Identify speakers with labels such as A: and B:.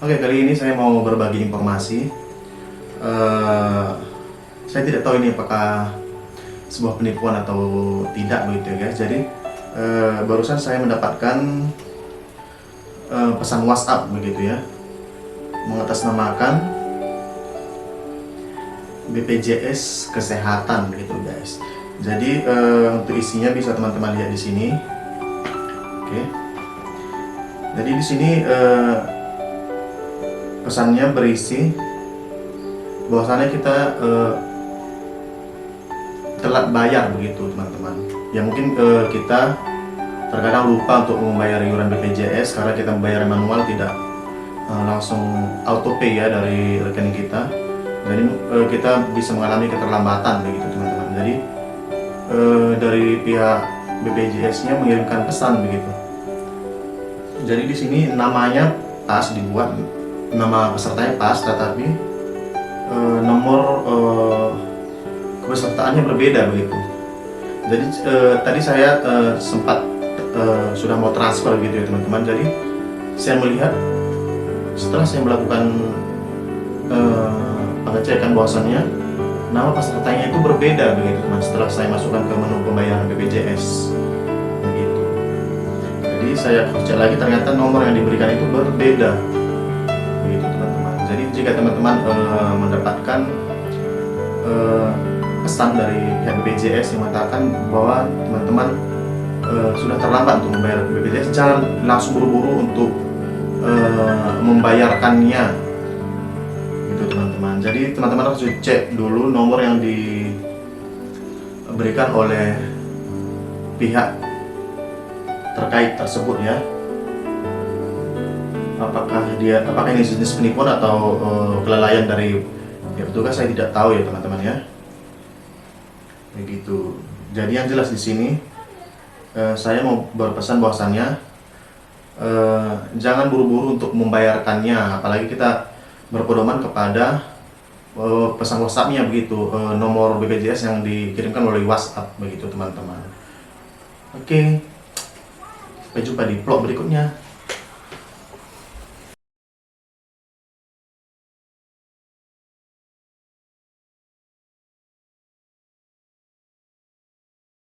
A: Oke, kali ini saya mau berbagi informasi. Saya tidak tahu ini apakah sebuah penipuan atau tidak begitu ya guys. Jadi barusan saya mendapatkan pesan WhatsApp begitu ya, mengatasnamakan BPJS Kesehatan begitu guys. Jadi untuk isinya bisa teman-teman lihat di sini. Oke. Jadi di sini pesannya berisi bahwasannya kita telat bayar begitu teman-teman. Ya mungkin kita terkadang lupa untuk membayar iuran BPJS karena kita membayar manual, tidak langsung auto pay ya dari rekening kita. Jadi kita bisa mengalami keterlambatan begitu teman-teman. Jadi dari pihak BPJS-nya mengirimkan pesan begitu. Jadi di sini namanya pas dibuat, nama pesertanya pas, tetapi nomor kepesertaannya berbeda begitu. Jadi tadi saya sempat sudah mau transfer gitu ya teman-teman. Jadi saya melihat setelah saya melakukan pengecekan bahwasannya nama pesertanya itu berbeda begitu teman. Setelah saya masukkan ke menu pembayaran BPJS begitu. Jadi saya cek lagi, ternyata nomor yang diberikan itu berbeda begitu teman-teman. Jadi jika teman-teman mendapatkan pesan dari pihak BPJS yang mengatakan bahwa teman-teman sudah terlambat untuk membayar BPJS, jangan langsung buru-buru untuk membayarkannya gitu teman-teman. Jadi teman-teman harus cek dulu nomor yang diberikan oleh pihak terkait tersebut ya, apakah ini jenis penipuan atau kelalaian dari pihak petugas, saya tidak tahu ya teman-teman ya. Begitu. Jadi yang jelas di sini saya mau berpesan bahwasannya jangan buru-buru untuk membayarkannya, apalagi kita berpedoman kepada pesan WhatsApp-nya begitu, nomor BPJS yang dikirimkan melalui WhatsApp begitu teman-teman. Oke, sampai jumpa di vlog berikutnya.